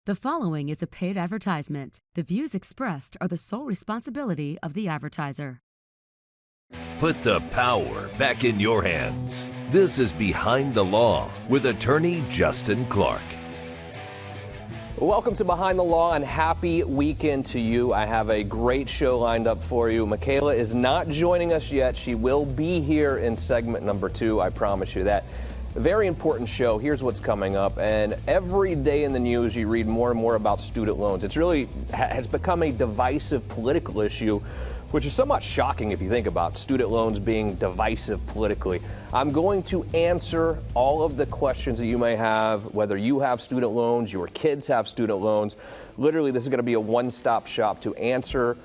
The following is a paid advertisement. The views expressed are the sole responsibility of the advertiser. Put the power back in your hands. This is Behind the Law with attorney Justin Clark. Welcome to Behind the Law and happy weekend to you. I have a great show lined up for you. Michaela is not joining us yet. She will be here in segment number 2. I promise you that. A very important show. Here's what's coming up. And every day in the news, you read more and more about student loans. It's really has become a divisive political issue, which is somewhat shocking if you think about student loans being divisive politically. I'm going to answer all of the questions that you may have, whether you have student loans, your kids have student loans. Literally, this is going to be a one-stop shop to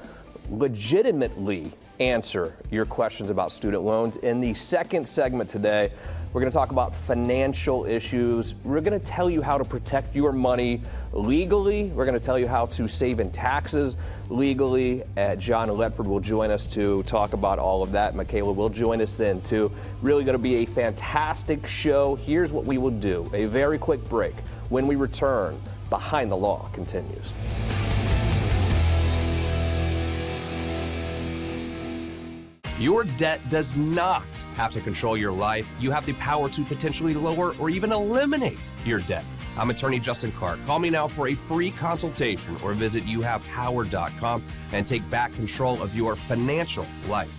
legitimately answer your questions about student loans. In the second segment today, we're going to talk about financial issues. We're going to tell you how to protect your money legally. We're going to tell you how to save in taxes legally. John Ledford will join us to talk about all of that. Michaela will join us then too. Really going to be a fantastic show. Here's what we will do. A very quick break. When we return, Behind the Law continues. Your debt does not have to control your life. You have the power to potentially lower or even eliminate your debt. I'm attorney Justin Clark. Call me now for a free consultation or visit youhavepower.com and take back control of your financial life.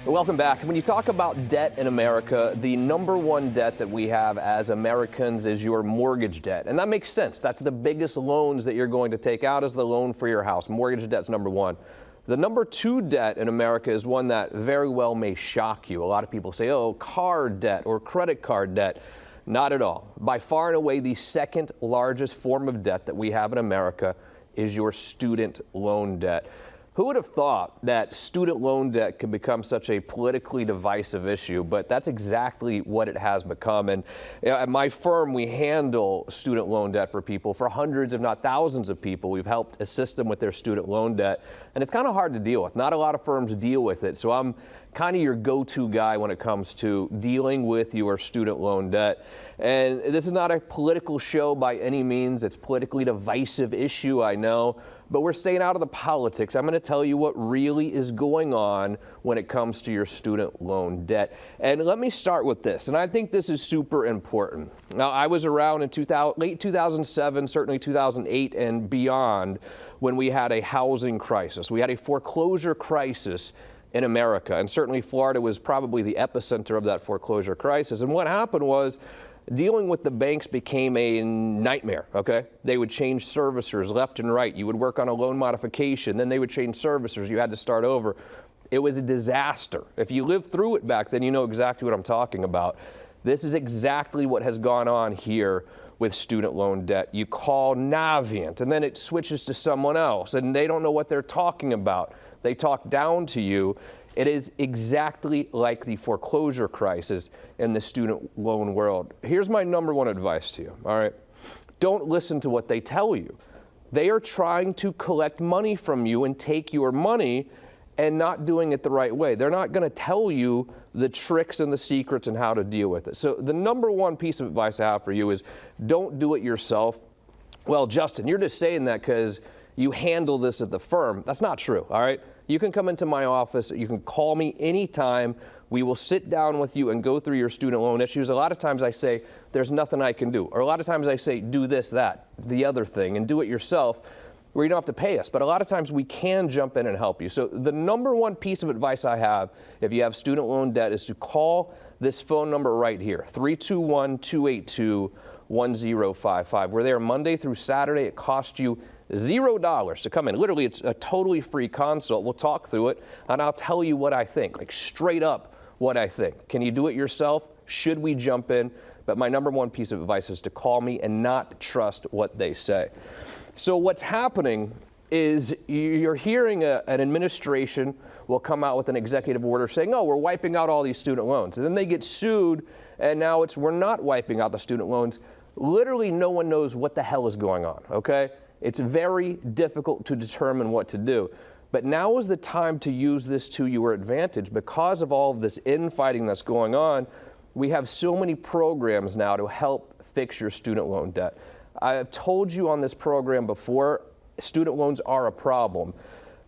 Welcome back. When you talk about debt in America, the number one debt that we have as Americans is your mortgage debt. And that makes sense. That's the biggest loans that you're going to take out is the loan for your house. Mortgage debt's number one. The number two debt in America is one that very well may shock you. A lot of people say, oh, car debt or credit card debt. Not at all. By far and away, the second largest form of debt that we have in America is your student loan debt. Who would have thought that student loan debt could become such a politically divisive issue? But that's exactly what it has become. And at my firm, we handle student loan debt for people, for hundreds, if not thousands of people. We've helped assist them with their student loan debt. And it's kind of hard to deal with. Not a lot of firms deal with it. So I'm kind of your go-to guy when it comes to dealing with your student loan debt. And this is not a political show by any means. It's a politically divisive issue, I know. But we're staying out of the politics. I'm going to tell you what really is going on when it comes to your student loan debt. And let me start with this, and I think this is super important. Now, I was around in late 2007, certainly 2008 and beyond, when we had a housing crisis. We had a foreclosure crisis in America, and certainly Florida was probably the epicenter of that foreclosure crisis. And what happened was, dealing with the banks became a nightmare, okay? They would change servicers left and right. You would work on a loan modification, then they would change servicers. You had to start over. It was a disaster. If you lived through it back then, you know exactly what I'm talking about. This is exactly what has gone on here with student loan debt. You call Navient, and then it switches to someone else, and they don't know what they're talking about. They talk down to you. It is exactly like the foreclosure crisis in the student loan world. Here's my number one advice to you, all right? Don't listen to what they tell you. They are trying to collect money from you and take your money and not doing it the right way. They're not going to tell you the tricks and the secrets and how to deal with it. So the number one piece of advice I have for you is don't do it yourself. Well, Justin, you're just saying that because you handle this at the firm. That's not true, all right? You can come into my office. You can call me anytime. We will sit down with you and go through your student loan issues. A lot of times I say, there's nothing I can do. Or a lot of times I say, do this, that, the other thing, and do it yourself where you don't have to pay us. But a lot of times we can jump in and help you. So the number one piece of advice I have if you have student loan debt is to call this phone number right here, 321-282-1055. We're there Monday through Saturday. It costs you $0 to come in. Literally, it's a totally free consult. We'll talk through it, and I'll tell you what I think, like straight up what I think. Can you do it yourself? Should we jump in? But my number one piece of advice is to call me and not trust what they say. So what's happening is you're hearing an administration will come out with an executive order saying, oh, we're wiping out all these student loans. And then they get sued, and now we're not wiping out the student loans. Literally, no one knows what the hell is going on, okay? It's very difficult to determine what to do. But now is the time to use this to your advantage. Because of all of this infighting that's going on, we have so many programs now to help fix your student loan debt. I've told you on this program before, student loans are a problem.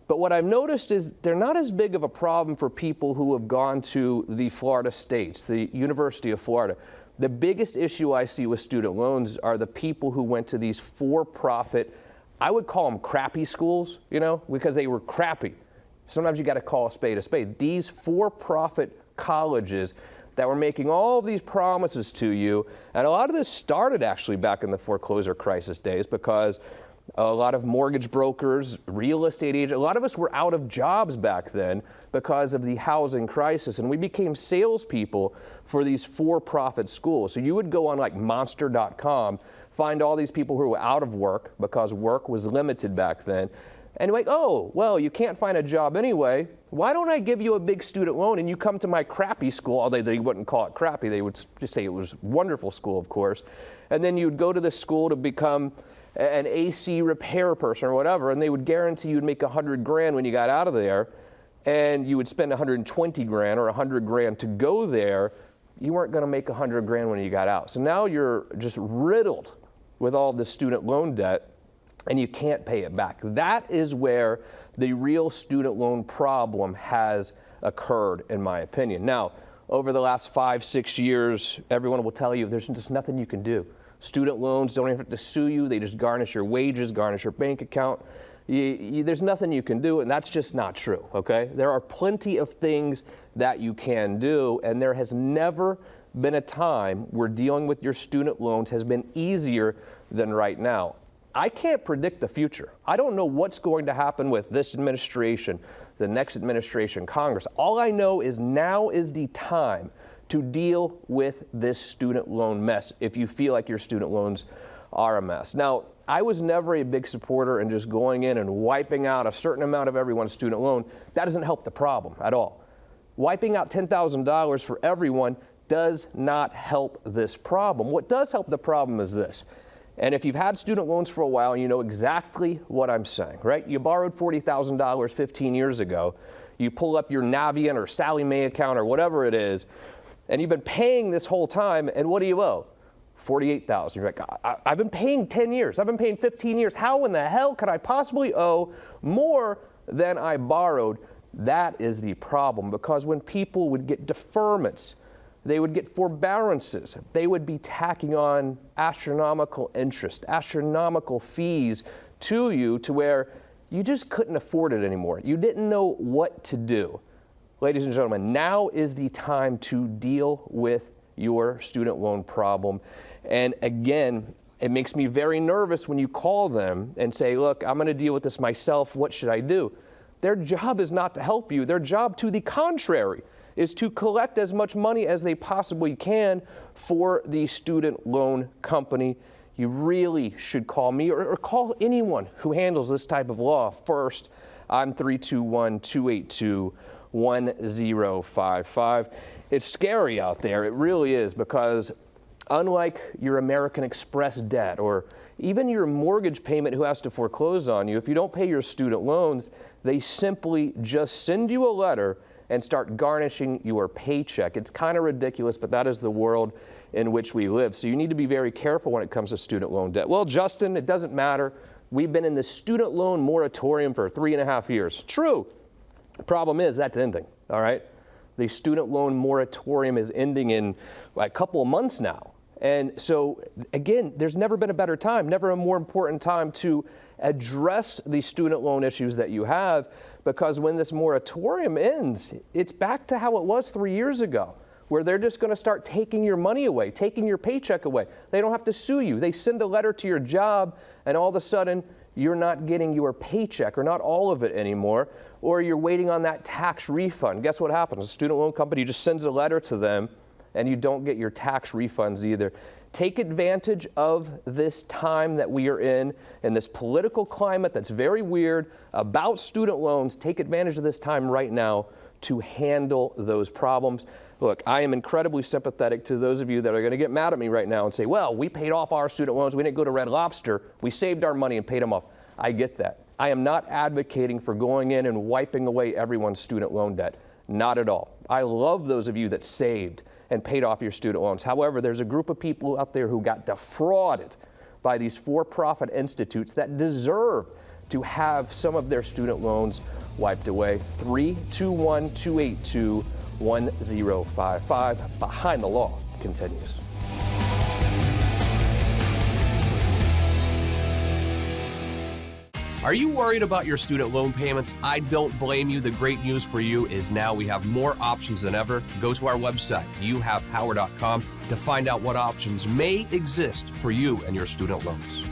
But what I've noticed is they're not as big of a problem for people who have gone to the Florida states, the University of Florida. The biggest issue I see with student loans are the people who went to these for-profit, I would call them crappy schools, you know, because they were crappy. Sometimes you got to call a spade a spade. These for-profit colleges that were making all of these promises to you, and a lot of this started actually back in the foreclosure crisis days because a lot of mortgage brokers, real estate agents, a lot of us were out of jobs back then because of the housing crisis, and we became salespeople for these for-profit schools. So you would go on like monster.com, find all these people who were out of work because work was limited back then, and you're like, oh, well, you can't find a job anyway. Why don't I give you a big student loan and you come to my crappy school? Although they wouldn't call it crappy, they would just say it was wonderful school, of course. And then you'd go to this school to become an AC repair person or whatever, and they would guarantee you'd make $100,000 when you got out of there, and you would spend $120,000 or $100,000 to go there. You weren't going to make $100,000 when you got out. So now you're just riddled with all this student loan debt, and you can't pay it back. That is where the real student loan problem has occurred, in my opinion. Now, over the last 5-6 years, everyone will tell you there's just nothing you can do. Student loans don't even have to sue you. They just garnish your wages, garnish your bank account. There's nothing you can do, and that's just not true, okay? There are plenty of things that you can do, and there has never been a time where dealing with your student loans has been easier than right now. I can't predict the future. I don't know what's going to happen with this administration, the next administration, Congress. All I know is now is the time to deal with this student loan mess if you feel like your student loans are a mess. Now, I was never a big supporter in just going in and wiping out a certain amount of everyone's student loan. That doesn't help the problem at all. Wiping out $10,000 for everyone does not help this problem. What does help the problem is this. And if you've had student loans for a while, you know exactly what I'm saying, right? You borrowed $40,000 15 years ago. You pull up your Navient or Sallie Mae account or whatever it is, and you've been paying this whole time, and what do you owe? $48,000. You're like, I've been paying 10 years. I've been paying 15 years. How in the hell could I possibly owe more than I borrowed? That is the problem, because when people would get deferments, they would get forbearances, they would be tacking on astronomical interest, astronomical fees to you to where you just couldn't afford it anymore. You didn't know what to do. Ladies and gentlemen, now is the time to deal with your student loan problem. And again, it makes me very nervous when you call them and say, look, I'm going to deal with this myself. What should I do? Their job is not to help you. Their job, to the contrary, is to collect as much money as they possibly can for the student loan company. You really should call me or call anyone who handles this type of law first. I'm 321-282-1055. It's scary out there. It really is, because unlike your American Express debt or even your mortgage payment who has to foreclose on you, if you don't pay your student loans, they simply just send you a letter and start garnishing your paycheck. It's kind of ridiculous, but that is the world in which we live. So you need to be very careful when it comes to student loan debt. Well, Justin, it doesn't matter. We've been in the student loan moratorium for 3.5 years. True. The problem is that's ending, all right? The student loan moratorium is ending in a couple of months now. And so, again, there's never been a better time, never a more important time to address the student loan issues that you have, because when this moratorium ends, it's back to how it was 3 years ago, where they're just going to start taking your money away, taking your paycheck away. They don't have to sue you. They send a letter to your job, and all of a sudden, you're not getting your paycheck, or not all of it anymore, or you're waiting on that tax refund. Guess what happens? The student loan company just sends a letter to them, and you don't get your tax refunds either. Take advantage of this time that we are in this political climate that's very weird about student loans. Take advantage of this time right now to handle those problems. Look, I am incredibly sympathetic to those of you that are going to get mad at me right now and say, well, we paid off our student loans. We didn't go to Red Lobster. We saved our money and paid them off. I get that. I am not advocating for going in and wiping away everyone's student loan debt. Not at all. I love those of you that saved and paid off your student loans. However, there's a group of people out there who got defrauded by these for-profit institutes that deserve to have some of their student loans wiped away. 321-282-1055. Behind the Law continues. Are you worried about your student loan payments? I don't blame you. The great news for you is now we have more options than ever. Go to our website, youhavepower.com, to find out what options may exist for you and your student loans.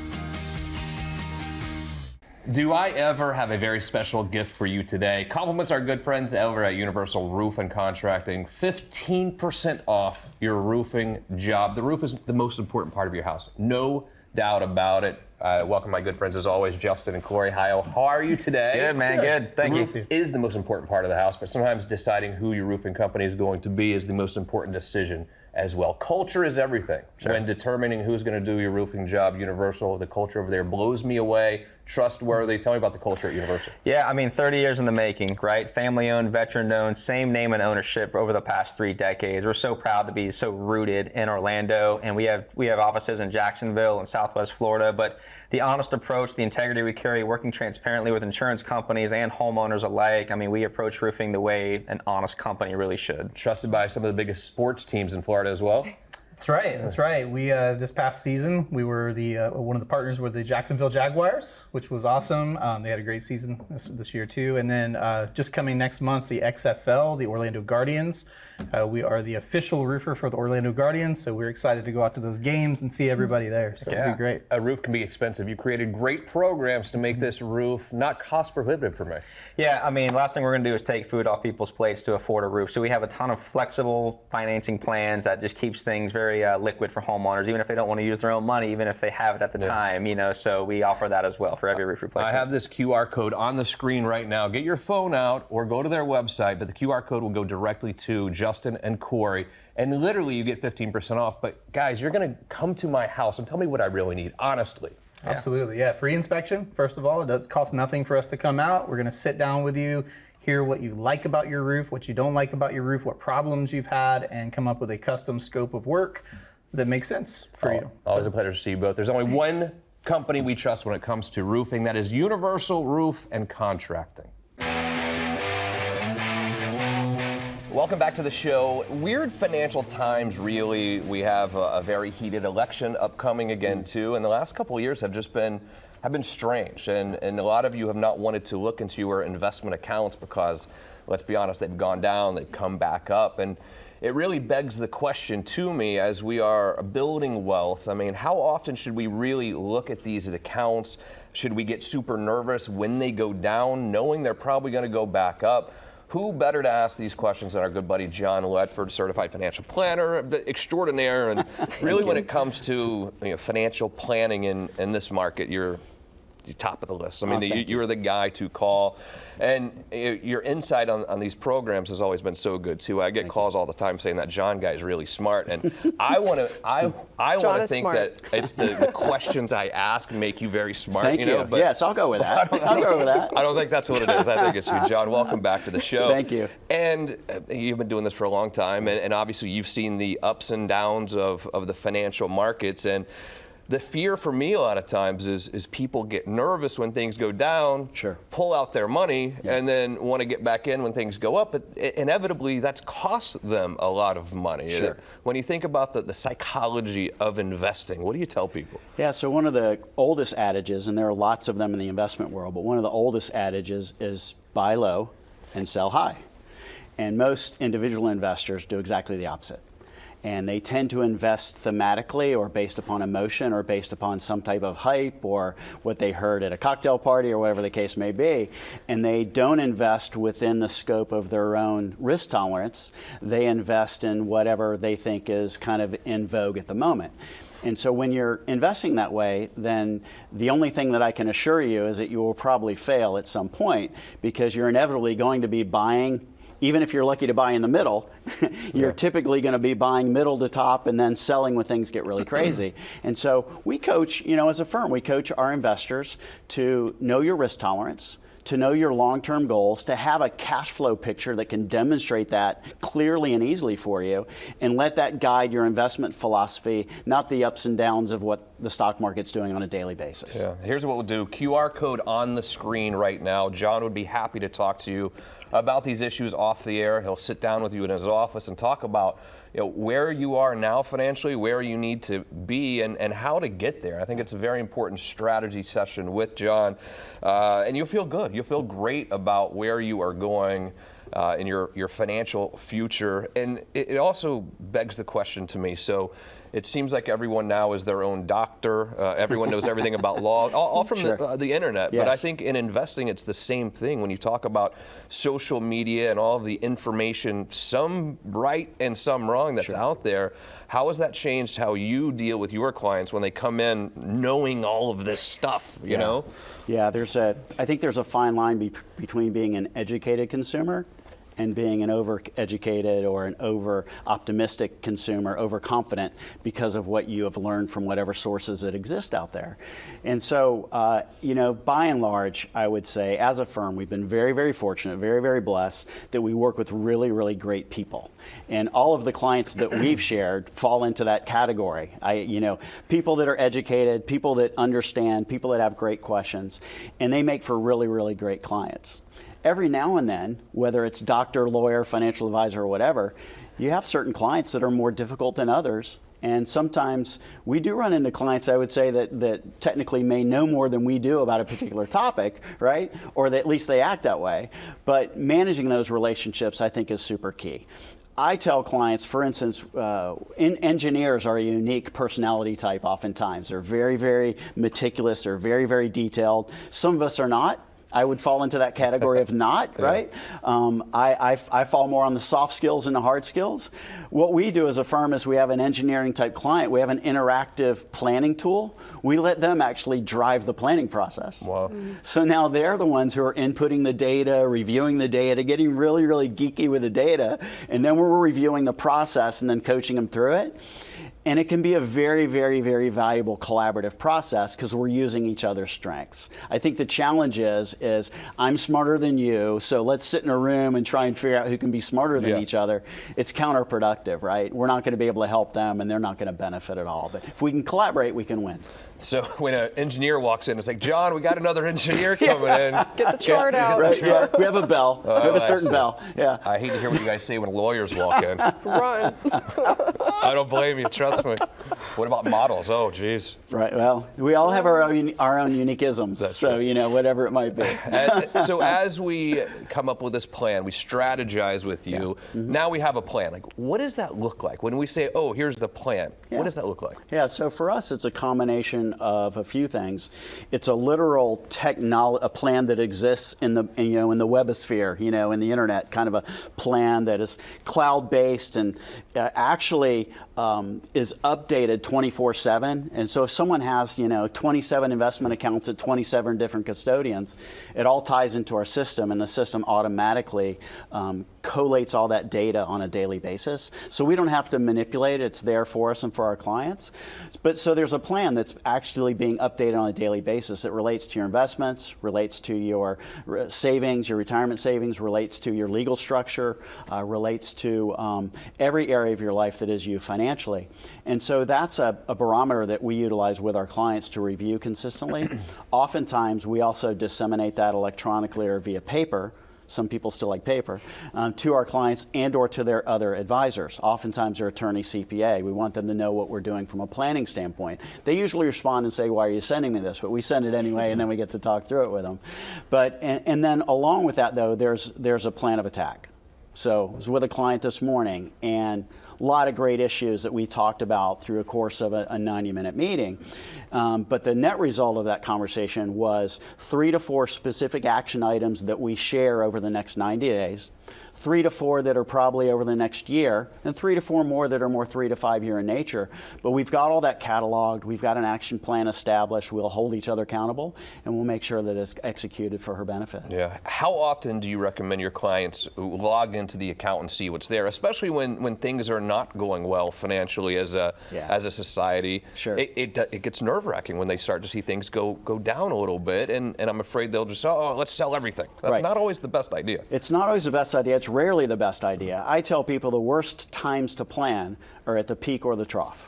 Do I ever have a very special gift for you today? Compliments our good friends over at Universal Roof and Contracting. 15% off your roofing job. The roof is the most important part of your house. No doubt about it. Welcome my good friends as always, Justin and Corey. Hi, how are you today? Good, man, good. Thank you. The roof is the most important part of the house, but sometimes deciding who your roofing company is going to be is the most important decision as well. Culture is everything. Sure. When determining who's going to do your roofing job, Universal, the culture over there blows me away. Trustworthy. Tell me about the culture at Universal. Yeah, I mean, 30 years in the making, right? Family-owned, veteran-owned, same name and ownership over the past 3 decades. We're so proud to be so rooted in Orlando, and we have offices in Jacksonville and Southwest Florida, but the honest approach, the integrity we carry, working transparently with insurance companies and homeowners alike. I mean, we approach roofing the way an honest company really should. Trusted by some of the biggest sports teams in Florida as well. That's right. That's right. We this past season we were the one of the partners with the Jacksonville Jaguars, which was awesome. They had a great season this year too. And then just coming next month, the XFL, the Orlando Guardians. We are the official roofer for the Orlando Guardians, so we're excited to go out to those games and see everybody there. So it'll be great. A roof can be expensive. You created great programs to make this roof not cost prohibitive for me. Yeah, I mean, last thing we're going to do is take food off people's plates to afford a roof. So we have a ton of flexible financing plans that just keeps things very liquid for homeowners, even if they don't want to use their own money, even if they have it at the time, you know, so we offer that as well for every roof replacement. I have this QR code on the screen right now. Get your phone out or go to their website, but the QR code will go directly to Justin and Corey, and literally you get 15% off. But guys, you're going to come to my house and tell me what I really need, honestly. Absolutely, yeah. Free inspection, first of all. It does cost nothing for us to come out. We're going to sit down with you, hear what you like about your roof, what you don't like about your roof, what problems you've had, and come up with a custom scope of work that makes sense for you. Always a pleasure to see you both. There's only one company we trust when it comes to roofing. That is Universal Roof and Contracting. Welcome back to the show. Weird financial times, really. We have a very heated election upcoming again, too. And the last couple of years have just been strange. And a lot of you have not wanted to look into your investment accounts because, let's be honest, they've gone down, they've come back up. And it really begs the question to me as we are building wealth. I mean, how often should we really look at these accounts? Should we get super nervous when they go down, knowing they're probably going to go back up? Who better to ask these questions than our good buddy John Ledford, certified financial planner extraordinaire, and really when it comes to financial planning in this market, you're top of the list. I mean, you're the guy to call, and your insight on these programs has always been so good too. I get calls all the time saying that John guy is really smart, and I want to think that it's the questions I ask make you very smart. Thank you. But yes, I'll go with that. I'll go with that. I don't think that's what it is. I think it's you, John. Welcome back to the show. Thank you. And you've been doing this for a long time, and obviously you've seen the ups and downs of the financial markets. And the fear for me a lot of times is people get nervous when things go down, pull out their money, and then want to get back in when things go up. But inevitably, that's cost them a lot of money. Sure. When you think about the psychology of investing, what do you tell people? Yeah, so one of the oldest adages, and there are lots of them in the investment world, but one of the oldest adages is buy low and sell high. And most individual investors do exactly the opposite. And they tend to invest thematically or based upon emotion or based upon some type of hype or what they heard at a cocktail party or whatever the case may be. And they don't invest within the scope of their own risk tolerance. They invest in whatever they think is kind of in vogue at the moment. And so when you're investing that way, then the only thing that I can assure you is that you will probably fail at some point because you're inevitably going to be buying. Even if you're lucky to buy in the middle, you're typically going to be buying middle to top and then selling when things get really crazy. And so we coach, as a firm, we coach our investors to know your risk tolerance, to know your long-term goals, to have a cash flow picture that can demonstrate that clearly and easily for you, and let that guide your investment philosophy, not the ups and downs of what the stock market's doing on a daily basis. Yeah. Here's what we'll do. QR code on the screen right now. John would be happy to talk to you about these issues off the air. He'll sit down with you in his office and talk about where you are now financially, where you need to be, and how to get there. I think it's a very important strategy session with John, and you'll feel good. You'll feel great about where you are going in your financial future. And it also begs the question to me. So it seems like everyone now is their own doctor. Everyone knows everything about law, all from the internet. Yes. But I think in investing, it's the same thing. When you talk about social media and all of the information, some right and some wrong that's out there, how has that changed how you deal with your clients when they come in knowing all of this stuff, you know? Yeah, I think there's a fine line between being an educated consumer and being an over-educated or an over-optimistic consumer, overconfident because of what you have learned from whatever sources that exist out there. And so, by and large, I would say as a firm, we've been very, very fortunate, very, very blessed that we work with really, really great people. And all of the clients that we've shared fall into that category. People that are educated, people that understand, people that have great questions, and they make for really, really great clients. Every now and then, whether it's doctor, lawyer, financial advisor, or whatever, you have certain clients that are more difficult than others. And sometimes we do run into clients, I would say, that technically may know more than we do about a particular topic, right? Or that at least they act that way. But managing those relationships, I think, is super key. I tell clients, for instance, engineers are a unique personality type oftentimes. They're very, very meticulous. They're very, very detailed. Some of us are not. I would fall into that category of not, right? I fall more on the soft skills and the hard skills. What we do as a firm is we have an engineering type client. We have an interactive planning tool. We let them actually drive the planning process. Wow. So now they're the ones who are inputting the data, reviewing the data, getting really, really geeky with the data, and then we're reviewing the process and then coaching them through it. And it can be a very, very, very valuable collaborative process because we're using each other's strengths. I think the challenge is I'm smarter than you, so let's sit in a room and try and figure out who can be smarter than each other. It's counterproductive, right? We're not going to be able to help them, and they're not going to benefit at all. But if we can collaborate, we can win. So when an engineer walks in, it's like, John, we got another engineer coming in. Get the chart out. Right, yeah. We have a bell. We have a certain bell. Yeah. I hate to hear what you guys say when lawyers walk in. Run. I don't blame you, trust me. What about models? Oh, geez. Right, well, we all have our own unique isms, so, whatever it might be. So as we come up with this plan, we strategize with you. Now we have a plan. Like, what does that look like? When we say, oh, here's the plan, what does that look like? Yeah, so for us, it's a combination of a few things. It's a literal a plan that exists in the webosphere, in the internet, kind of a plan that is cloud-based and actually is updated 24/7. And so if someone has 27 investment accounts at 27 different custodians, it all ties into our system, and the system automatically collates all that data on a daily basis. So we don't have to manipulate it. It's there for us and for our clients. But so there's a plan that's actually being updated on a daily basis that relates to your investments, relates to your savings, your retirement savings, relates to your legal structure, relates to every area of your life that is you financially. And so that's a barometer that we utilize with our clients to review consistently. Oftentimes, we also disseminate that electronically or via paper. Some people still like paper, to our clients and or to their other advisors. Oftentimes their attorney, CPA. We want them to know what we're doing from a planning standpoint. They usually respond and say, why are you sending me this? But we send it anyway, and then we get to talk through it with them. But, and then along with that, though, there's a plan of attack. So I was with a client this morning, and a lot of great issues that we talked about through a course of a 90-minute meeting. But the net result of that conversation was 3 to 4 specific action items that we share over the next 90 days, 3 to 4 that are probably over the next year, and 3 to 4 more that are more 3 to 5 year in nature. But we've got all that cataloged, we've got an action plan established, we'll hold each other accountable, and we'll make sure that it's executed for her benefit. Yeah. How often do you recommend your clients log into the account and see what's there, especially when things are not going well financially as a society, Sure. it gets nerve-wracking when they start to see things go down a little bit, and I'm afraid they'll just, let's sell everything. That's Right. not always the best idea. It's not always the best idea. It's rarely the best idea. I tell people the worst times to plan are at the peak or the trough.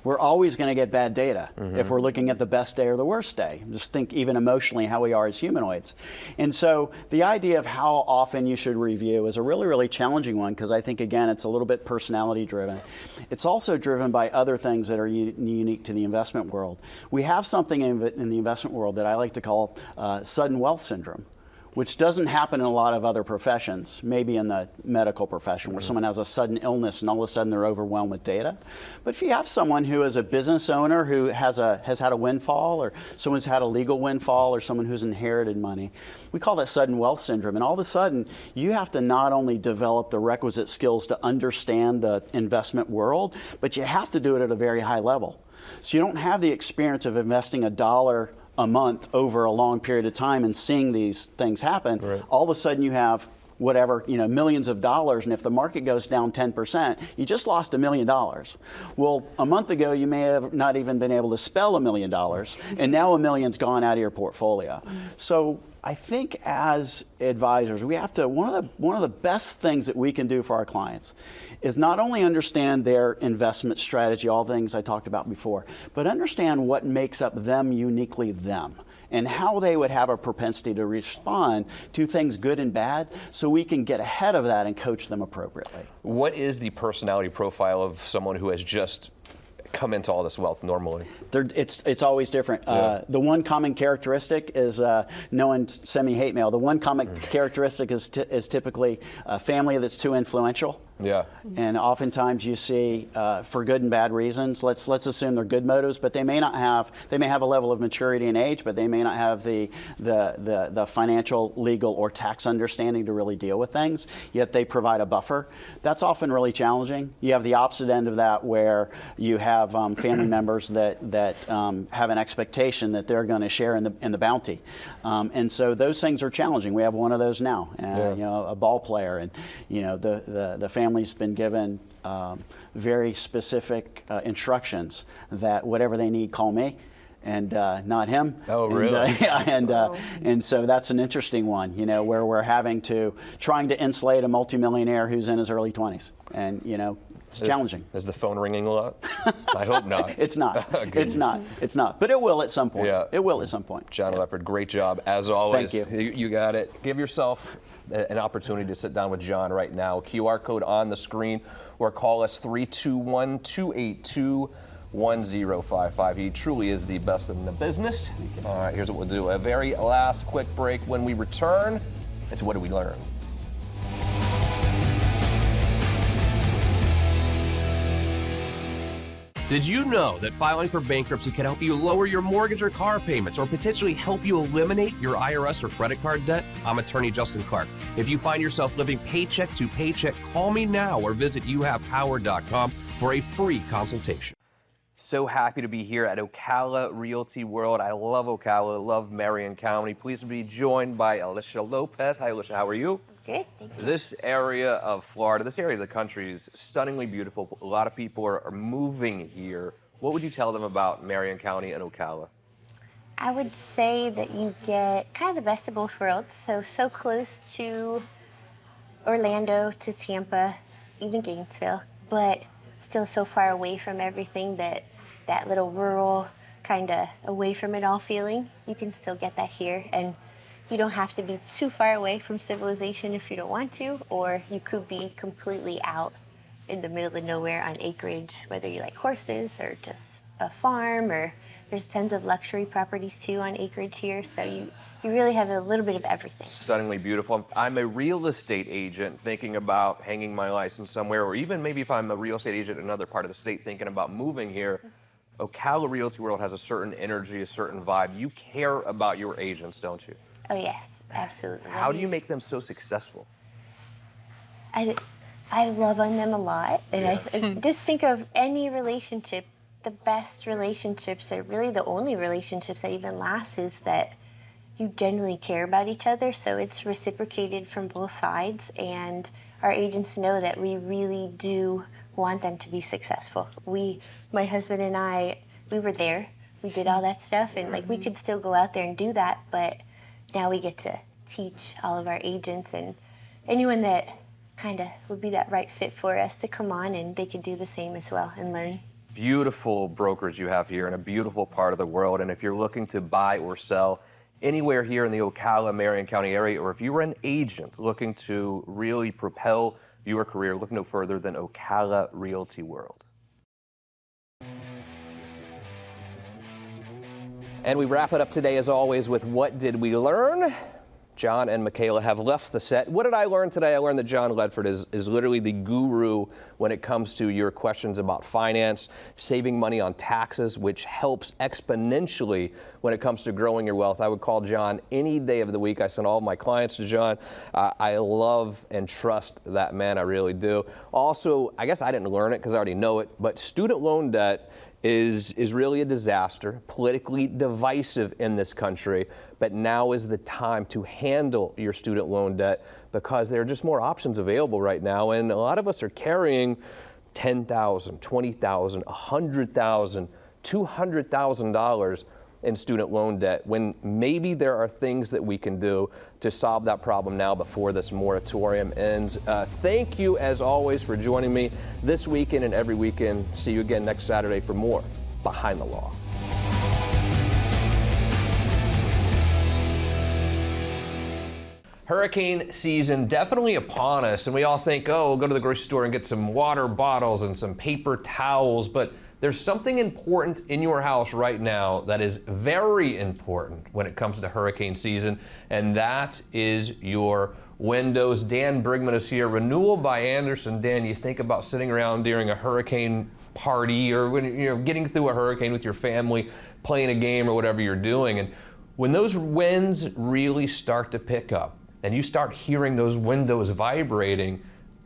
We're always going to get bad data if we're looking at the best day or the worst day. Just think even emotionally how we are as humanoids. And so the idea of how often you should review is a really, really challenging one, because I think, again, it's a little bit personality driven. It's also driven by other things that are unique to the investment world. We have something in the investment world that I like to call sudden wealth syndrome, which doesn't happen in a lot of other professions, maybe in the medical profession where someone has a sudden illness and all of a sudden they're overwhelmed with data. But if you have someone who is a business owner who has had a windfall, or someone's had a legal windfall, or someone who's inherited money, we call that sudden wealth syndrome. And all of a sudden, you have to not only develop the requisite skills to understand the investment world, but you have to do it at a very high level. So you don't have the experience of investing $1 a month over a long period of time and seeing these things happen. Right. All of a sudden you have whatever, millions of dollars, and if the market goes down 10%, you just lost $1 million. Well, a month ago you may have not even been able to spell $1 million, and now $1 million's gone out of your portfolio. So I think as advisors, we have to, one of the best things that we can do for our clients is not only understand their investment strategy, all the things I talked about before, but understand what makes up them uniquely them, and how they would have a propensity to respond to things good and bad, so we can get ahead of that and coach them appropriately. What is the personality profile of someone who has just come into all this wealth normally? It's always different. Yeah. The one common characteristic is, no one send me hate mail, the one common characteristic is typically a family that's too influential. Yeah. And oftentimes you see, for good and bad reasons, let's assume they're good motives, but they may have a level of maturity and age, but they may not have the financial, legal, or tax understanding to really deal with things, yet they provide a buffer. That's often really challenging. You have the opposite end of that, where you have family members that have an expectation that they're going to share in the bounty. And so those things are challenging. We have one of those now, a ball player, and the family's been given very specific instructions that whatever they need, call me, and not him. Oh, really? And so that's an interesting one, where we're trying to insulate a multimillionaire who's in his early 20s, and it's challenging. Is the phone ringing a lot? I hope not. It's not. It's not. But it will at some point. Yeah. It will at some point. John Ledford, great job as always. Thank you. You got it. Give yourself an opportunity to sit down with John right now. QR code on the screen, or call us 321-282-1055. He truly is the best in the business. All right, here's what we'll do. A very last quick break. When we return, it's What Did We Learn? Did you know that filing for bankruptcy can help you lower your mortgage or car payments, or potentially help you eliminate your IRS or credit card debt? I'm attorney Justin Clark. If you find yourself living paycheck to paycheck, call me now or visit youhavepower.com for a free consultation. So happy to be here at Ocala Realty World. I love Ocala, love Marion County. Pleased to be joined by Alicia Lopez. Hi, Alicia, how are you? Good, thank you. This area of Florida, this area of the country is stunningly beautiful. A lot of people are moving here. What would you tell them about Marion County and Ocala? I would say that you get kind of the best of both worlds. So close to Orlando, to Tampa, even Gainesville, but still so far away from everything that little rural, kind of away from it all feeling. You can still get that here. And you don't have to be too far away from civilization if you don't want to, or you could be completely out in the middle of nowhere on acreage, whether you like horses or just a farm, or there's tons of luxury properties too on acreage here, so you really have a little bit of everything. Stunningly beautiful. I'm a real estate agent thinking about hanging my license somewhere, or even maybe if I'm a real estate agent in another part of the state thinking about moving here. Ocala Realty World has a certain energy, a certain vibe. You care about your agents, don't you? Oh yes, absolutely. How do you make them so successful? I love on them a lot, and I just think of any relationship, the best relationships, or really the only relationships that even last, is that you generally care about each other, so it's reciprocated from both sides, and our agents know that we really do want them to be successful. My husband and I, we were there. We did all that stuff, and like we could still go out there and do that, but now we get to teach all of our agents and anyone that kind of would be that right fit for us to come on, and they could do the same as well and learn. Beautiful brokerage you have here in a beautiful part of the world. And if you're looking to buy or sell anywhere here in the Ocala, Marion County area, or if you were an agent looking to really propel your career, look no further than Ocala Realty World. And we wrap it up today, as always, with What Did We Learn? John and Michaela have left the set. What did I learn today? I learned that John Ledford is literally the guru when it comes to your questions about finance, saving money on taxes, which helps exponentially when it comes to growing your wealth. I would call John any day of the week. I send all of my clients to John. I love and trust that man. I really do. Also, I guess I didn't learn it because I already know it, but student loan debt is really a disaster, politically divisive in this country, but now is the time to handle your student loan debt because there are just more options available right now, and a lot of us are carrying $10,000, $20,000, $100,000, $200,000 in student loan debt when maybe there are things that we can do to solve that problem now before this moratorium ends. Thank you, as always, for joining me this weekend and every weekend. See you again next Saturday for more Behind the Law. Hurricane season definitely upon us, and we all think, oh, we'll go to the grocery store and get some water bottles and some paper towels, but there's something important in your house right now that is very important when it comes to hurricane season, and that is your windows. Dan Brigman is here, Renewal by Andersen. Dan, you think about sitting around during a hurricane party or when you're getting through a hurricane with your family, playing a game or whatever you're doing, and when those winds really start to pick up and you start hearing those windows vibrating,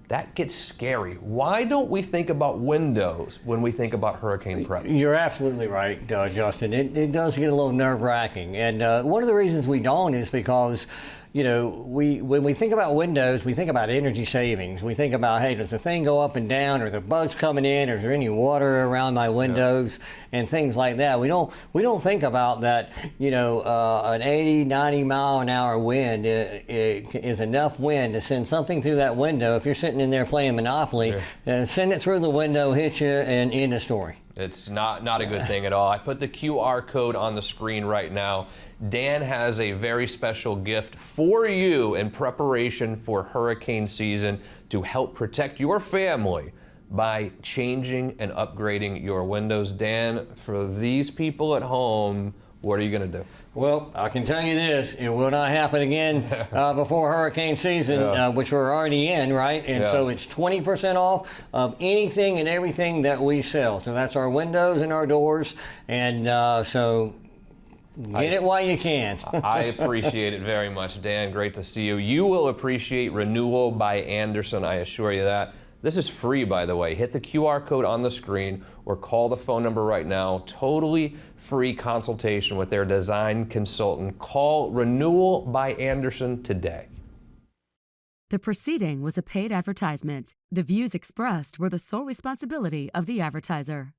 that gets scary. Why don't we think about windows when we think about hurricane prep? You're absolutely right, Justin. It does get a little nerve-wracking. And one of the reasons we don't is because, you know, when we think about windows, we think about energy savings. We think about, hey, does the thing go up and down? Are there bugs coming in? Is there any water around my windows? Yeah. And things like that. We don't think about that, you know, an 80, 90 mile an hour wind is enough wind to send something through that window. If you're sitting in there playing Monopoly, send it through the window, hit you, and end the story. It's not a good thing at all. I put the QR code on the screen right now. Dan has a very special gift for you in preparation for hurricane season to help protect your family by changing and upgrading your windows. Dan, for these people at home, what are you going to do? Well, I can tell you this, it will not happen again before hurricane season, which we're already in, right? And so it's 20% off of anything and everything that we sell. So that's our windows and our doors. And so get it while you can. I appreciate it very much, Dan. Great to see you. You will appreciate Renewal by Andersen, I assure you that. This is free, by the way. Hit the QR code on the screen or call the phone number right now. Totally free consultation with their design consultant. Call Renewal by Andersen today. The proceeding was a paid advertisement. The views expressed were the sole responsibility of the advertiser.